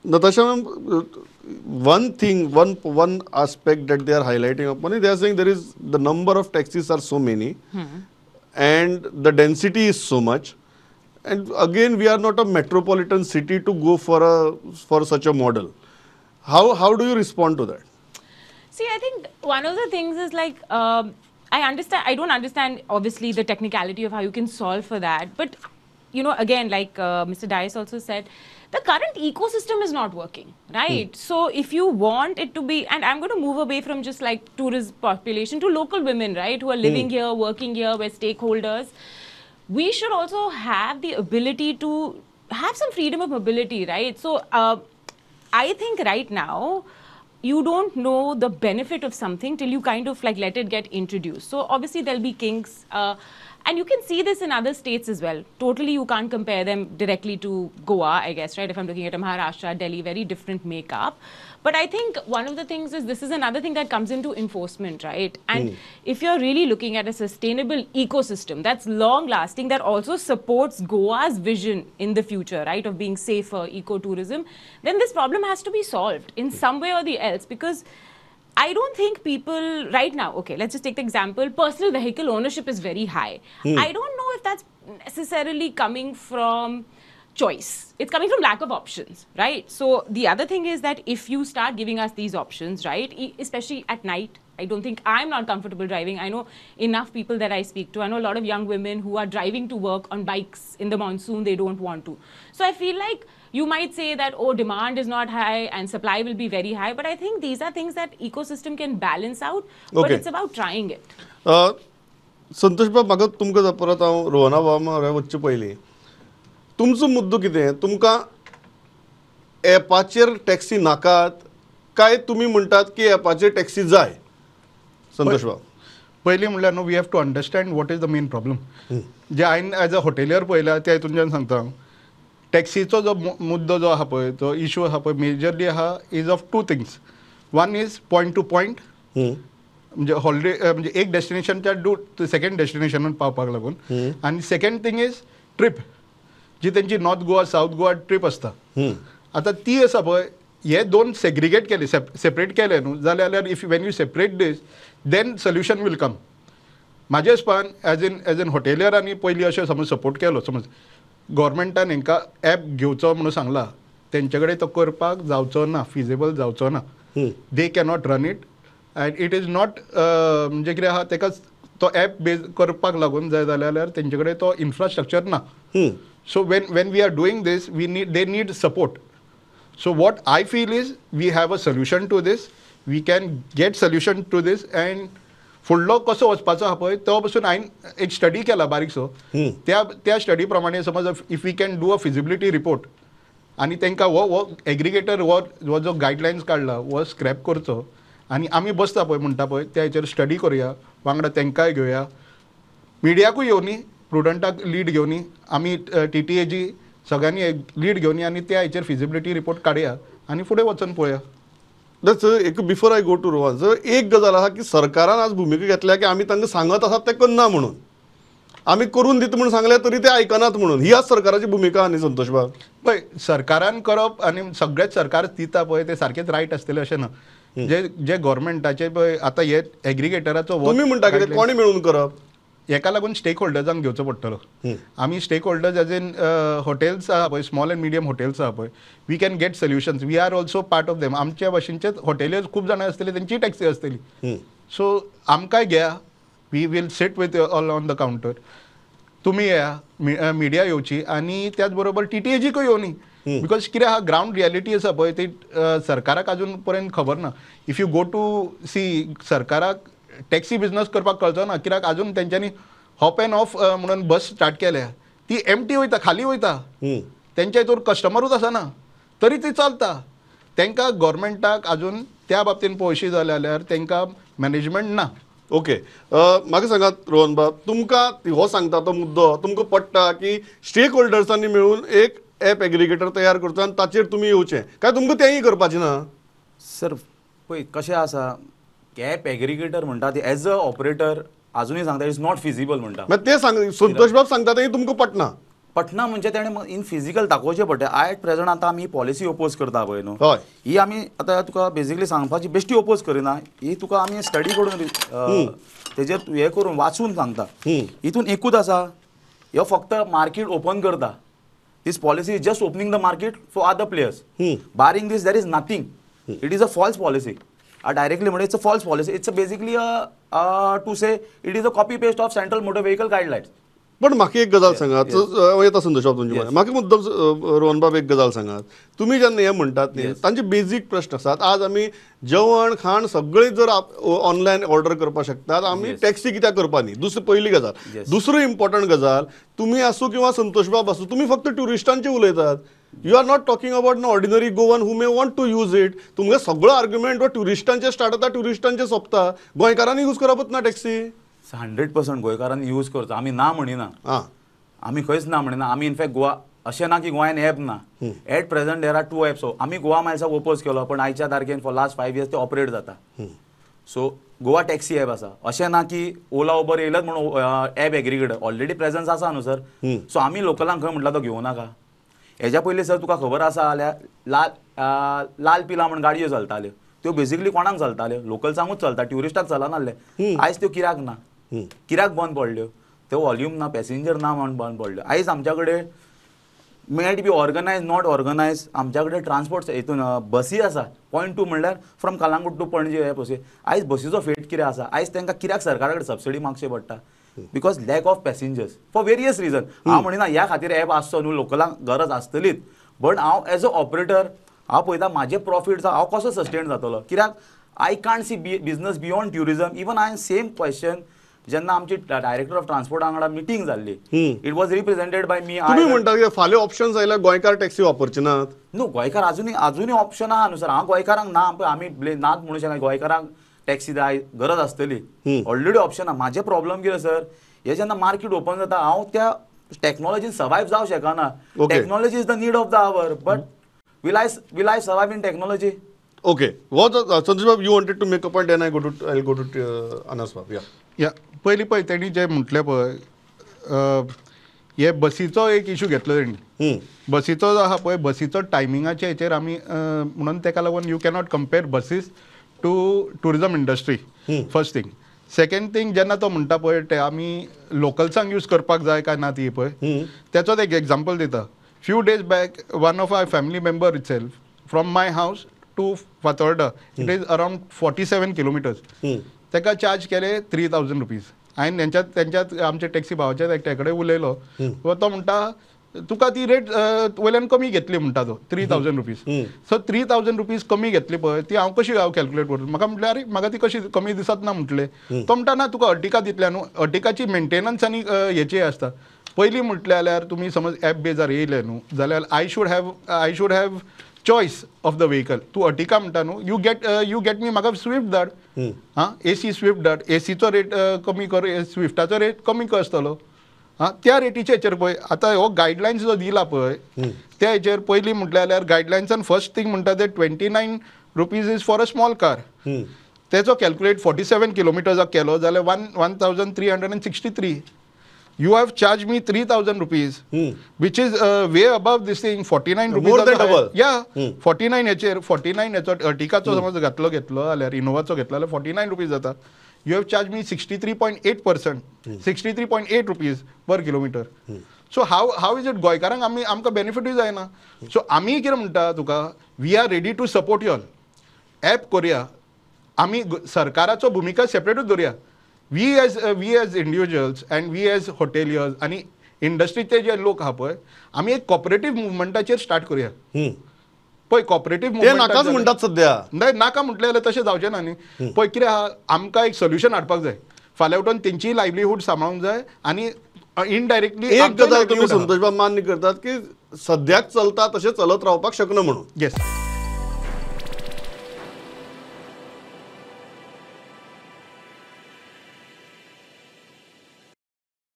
Natasha ma'am, one aspect that they are highlighting upon is they are saying there is the number of taxis are so many, and the density is so much, and again we are not a metropolitan city to go for such a model. How do you respond to that? See, I think one of the things is like, I don't understand obviously the technicality of how you can solve for that. But, you know, again, like Mr. Dias also said, the current ecosystem is not working, right? So if you want it to be, and I'm going to move away from just like tourist population to local women, right, who are living here, working here, we're stakeholders. We should also have the ability to have some freedom of mobility, right? So I think right now, you don't know the benefit of something till you kind of like let it get introduced. So obviously there'll be kinks, and you can see this in other states as well. Totally, you can't compare them directly to Goa, I guess, right? If I'm looking at Maharashtra, Delhi, very different makeup. But I think one of the things is this is another thing that comes into enforcement, right? And if you're really looking at a sustainable ecosystem that's long lasting, that also supports Goa's vision in the future, right, of being safer, ecotourism, then this problem has to be solved in some way or the else. Because I don't think people right now, okay, let's just take the example, personal vehicle ownership is very high. I don't know if that's necessarily coming from choice. It's coming from lack of options, right? So the other thing is that if you start giving us these options, right, especially at night, I don't think I'm not comfortable driving. I know enough people that I speak to. I know a lot of young women who are driving to work on bikes in the monsoon. They don't want to. So I feel like you might say that, oh, demand is not high and supply will be very high. But I think these are things that ecosystem can balance out. But Okay. it's about trying it. Santosh बाब, म्हाका तुमकां परत हांव रोहना बाबा वच्चे पयलीं तुमचो मुद्दो कितें? तुमकां एपाचेर टॅक्सी नाकात काय तुमी म्हणटात की एपाचेर टॅक्सी जाय? संतोष बाब, पयलीं म्हणल्यार न्हू we have to understand what is the main problem. जे हांवें एज अ हॉटेलियर पळयला त्या हितूनच्यान सांगता. टॅक्सीचो जो मुद्दो जो आहा पळय, तो इशू आहा पळय, मेजरली आहा is of two things. One is point to point, म्हणजे हॉलिडे म्हणजे एक डेस्टिनेशनच्या सेकंड डेस्टिनेशनान पावपाक लागून. आनी सेकंड थिंग इज ट्रीप, जी तेंची north Goa south Goa trip आसता. आतां ती आसा पळय, हे दोन सेग्रिगेट केले, सेपरेट केले न्हू जाल्यार if when you separate this then solution will come. म्हाज्या हिसपान एज एन हॉटेलियरांनी पयलीं अशें समज सपोर्ट केलो, समज गव्हर्मेंटान हांकां ॲप घेवचो म्हणून सांगला, तेंचे कडेन तो करपाक जावचो ना, फिजिबल जावचो ना. दे cannot run it and it is not म्हणजे कितें आहा ताका तो ॲप बेज करपाक लागून जाय जाल्यार तेंचे कडेन तो इन्फ्रास्ट्रक्चर ना. So when we are doing this, they need support. So what I feel is we have a solution to this. We can get solution to this and फुडलो कसो वचपाचो आहा पळय तो पासून हांवें एक स्टडी केला बारीकसो. त्या स्टडी प्रमाणे समज if we can do a feasibility report आनी तांकां हो एग्रिगेटर हो जो गायडलायन्स काडला हो स्क्रॅप करचो आनी आमी बसता पळय म्हणटा पळय त्या हेचेर स्टडी करुया, वांगडा तांकांय घेवया, मिडियाकूय येवनी, प्रुडंटाक लीड घेवनी, आमी TTAG सगळ्यांनी लीड घेवनी आनी त्या हेचेर फिजिबिलिटी रिपोर्ट काडया आनी फुडें वचून पळोवया. एक before I go to Rohan sir, एक गजाल आहा की सरकारान आज भुमिका घेतल्या की आमी तांकां सांगत आसात ते करना म्हणून, आमी करून दिता म्हणून सांगले तरी ते आयकनात म्हणून. ही आज सरकाराची भुमिका आहा न्ही संतोष बाब? पळय, सरकारान करप आनी सगळेच सरकार दिता पळय ते सारकेच रायट आसतले अशें ना. जे गव्हर्मेंटाचे पळय आतां हे एग्रिगेटराचो तुमी म्हणटा कितें कोणी मेळून करप? हेका लागून स्टेक होल्डर्सांक घेवचो पडटलो. आमी stake holders as in hotels आहा पळय, स्मॉल एंड मिडियम हॉटेल्स आहा पळय, we can get solutions. We are also part of them. आमच्या भशेनचेच हॉटेलियर्स खूब जाणां आसतले, तेंची टॅक्सी आसतली. सो आमकांय घेया, we will sit with all on the counter. तुमी येया, मिडिया येवची आनी त्याच बरोबर TTAGकूय येवनी. बिकॉज कितें आहा, ग्रावंड रियलिटी आसा पळय ती सरकाराक अजून पर्यंत खबर ना. If you go to see, सरकाराक टॅक्सी बिझनस करपाक कळचो ना, कित्याक अजून तेंच्यांनी हॉप एंड ऑफ म्हणून बस स्टार्ट केल्या, ती एम्प्टी वयता, खाली वयता, तेंच्या हितूर कस्टमरूच आसना, तरी ती चलता. तांकां गव्हर्मेंटाक अजून त्या बाबतीन पळोवशी जाल्यार तांकां मॅनेजमेंट ना. ओके, म्हाका सांगात रोहन बाब, तुमकां हो सांगता तो मुद्दो तुमकां पडटा की स्टेक होल्डर्सांनी मेळून एक ॲप एग्रिगेटर तयार करचो आनी ताचेर तुमी येवचें, काय तुमकां तेंय करपाचें ना? सर पळय कशें आसा, कॅब एग्रिगेटर म्हणटा ती एज अ ऑपरेटर अजूनही सांगता इट्स नॉट फिजिबल म्हणटा. ते सांग संतोष बाब सांगता ते तुमकां पटना? पटना म्हणजे तेणें इन फिजिकल दाखोवचें पडटा. एट प्रेझंट आतां आमी पॉलिसी ओपोज करता पळय न्हू, हय. ही आमी आतां तुका बेसिकली सांगपाची बेश्टी ओपोज करिना, ही तुका आमी स्टडी करून तेजेर हे करून वाचून सांगता. हितून एकूच आसा, ह्यो फक्त मार्केट ओपन करता. This policy is just opening the market for other players. Barring this there is nothing. It is a false policy. Directly म्हणजे it's a false policy. It's basically to say it is a copy paste of central motor vehicle guidelines. पण म्हाका एक गजाल सांगात, येता संतोष बाब तुमचे म्हाका मुद्दम रोहन बाब एक गजाल सांगात, तुमी जेन्ना हे म्हणटात न्ही, तांचे बेजीक प्रश्न आसात. आज आमी जेवण खाण सगळें जर ऑनलायन ऑर्डर करपाक शकतात, आमी टॅक्सी कित्याक करपा न्ही? पयली गजाल. दुसरो इम्पॉर्टंट गजाल, तुमी आसूं किंवा संतोष बाब आसूं, तुमी फक्त ट्युरिस्टांचे उलयतात. You are not talking about an ordinary Goan who may want to use it. तुमगे सगळो आर्ग्युमेंट हो ट्युरिस्टांचे स्टार्ट जाता, ट्युरिस्टांचे सोंपता. गोंयकारांनी यूज करपच ना टॅक्सी. 100% गोंयकारांनी यूज करता. आमी ना म्हणिना, आमी खंयच ना म्हणिना. आमी इनफॅक्ट गोवा अशें ना की गोंयान ॲप ना. At present there are 2 apps. आमी गोवा मायल्साक ओपोज केलो, पण आयच्या तारखेन फॉर लास्ट 5 years ते ऑपरेट जाता. सो गोवा टॅक्सी ॲप आसा. अशें ना की ओला उबर येयलच म्हणून ॲप एग्रिगेटर ऑलरेडी प्रेझन्स आसा न्हू सर. सो आमी लोकलांक खंय म्हटलं तो घेवं नाका. हेज्या पयलीं सर तुका खबर आसा जाल्यार लाल पिला म्हण गाडयो चलताल्यो, त्यो बेसिकली कोणाक चलताल्यो? लोकल्सांकूच चलता, ट्युरिस्टाक चलनासले. आयज त्यो कित्याक ना? कित्याक बंद पडल्यो? त्यो वॉल्यूम ना, पॅसेंजर ना म्हणून बंद पडल्यो. आयज आमच्या कडेन मेट बी ऑर्गनायज नॉट ऑर्गनायज आमच्या कडेन ट्रान्सपोर्ट हितून बसी आसा. पॉयंट 2 म्हणल्यार फ्रॉम कलांगूट टू पणजे हे बसी. आयज बसीचो फेट कितें आसा? आयज तांकां कित्याक सरकारा कडेन सबसिडी मागची पडटा? Because lack of passengers for various reason. हांव म्हणिना ह्या खातीर ॲप आसचो न्हू, लोकलांक गरज आसतलीच. बट हांव एज अ ऑपरेटर हांव पळयता म्हाजे प्रॉफिट्स हांव कसो सस्टेन जातलो. कित्याक I can't see business beyond tourism. Even हांवें सेम क्वेश्चन जेन्ना आमची डायरेक्टर ऑफ ट्रान्सपोर्टा वांगडा मिटींग जाल्ली, it was represented by me. तुमी म्हणटा की फाल्यां ऑप्शन्स आयल्यार गोंयकार टॅक्सी वापरचे नात? नो, गोंयकार अजुनूय ऑप्शन आहा न्हू सर. हांव गोंयकारांक ना आमी नात म्हणूं शकना. गोंयकारांक टॅक्सी जाय, गरज आसतली, ऑलरेडी ऑप्शन आहा. म्हाजे प्रॉब्लम कितें सर, हे जेन्ना मार्केट ओपन जाता हांव त्या टॅक्नॉलॉजीन सर्वायव जावं शकना. Technology is the need of the hour, but will I survive in technology? Okay. What Santosh Bab, you wanted to make a point, and I'll go to Anas Bab. या पयलीं पळय तेणी जे म्हटलें पळय, हे बसीचो एक इशू घेतलो तेणी. बसीचो जो आहा पळय, बसीचो टायमिंगाच्या हेचेर आमी म्हणून तेका लागून you cannot compare buses to tourism industry. First thing. Second thing, जेन्ना तो म्हणटा पळय ते आमी लोकल्सांक यूज करपाक जाय काय ना ती पळय, तेचोच एक एग्जाम्पल दिता. Few days back one of our family member itself from my house to Fatorda, it is around 47 kilometers. ताका चार्ज केले 3,000 rupees. हांवें तेंच्यात आमच्या टॅक्सी भावाच्या एकट्या कडेन उलयलो, तो म्हणटा तुका ती रेट वयल्यान कमी घेतली म्हणटा तो 3,000 rupees. सो 3,000 rupees कमी घेतली पळय ती हांव कशी कॅल्क्युलेट करता? म्हाका म्हटलें अरे म्हाका ती कशी कमी दिसत ना म्हटलें. तो म्हणटा ना तुका अर्टिका दितल्या न्हू, अर्टिकाची मेंटेनन्स आनी हेची आसता. पयलीं म्हटलें जाल्यार तुमी समज ॲप बेजार येयले न्हू जाल्यार I should have choice of the vehicle. तूं अर्टिका म्हणटा न्हू, यू गेट मी म्हाका स्विफ्ट धाड. AC स्विफ्ट धाड. एसीचो रेट कमी कर, स्विफ्टाचो रेट कमी कर आसतलो. त्या रेटीचे हेचेर पळय आतां हो गायडलायन्स जो दिला पळय त्या हेचेर पयलीं म्हटलें जाल्यार गायडलायन्सान फर्स्ट थिंग म्हणटा ते 29 rupees is for a small car. तेचो कॅल्क्युलेट 47 kilometers केलो जाल्यार 1,363. You have charged me 3,000 rupees, which is way above this thing. 49 rupees. More than double. Yeah, 49 हेचेर 49 हेचो अर्टिकाचो समज घेतलो जाल्यार इनोवाचो घेतलो जाल्यार 49 rupees जाता. You have charged me 63.8%, 63.8 rupees per kilometer. So how is it गोंयकारांक आमकां बेनिफिटूय जायना? सो आमी कितें म्हणटा तुका, we are ready to support you all. App करुया, आमी सरकाराचो भुमिका सेपरेटूच दवरुया. We as individuals and we as hoteliers आणि इंडस्ट्रीचे जे लोक आहा पळय, आमी एक कॉपरेटीव मुवमेंटाचेर स्टार्ट करुया. पळय कॉपरेटीव ते नाकाच म्हणटात सध्या. नाही नाका म्हटलें जाल्यार तशें जावचें ना न्ही. पळय कितें आहा, आमकां एक सोल्युशन हाडपाक जाय. फाल्यां उठून तेंची लायव्हलीहूड सांबाळूंक जाय आनी इनडायरेक्टली एक गजाल तुमी संतोष बाब मान्य करतात की सद्याक चलता तशें चलत रावपाक शकना म्हणून. येस.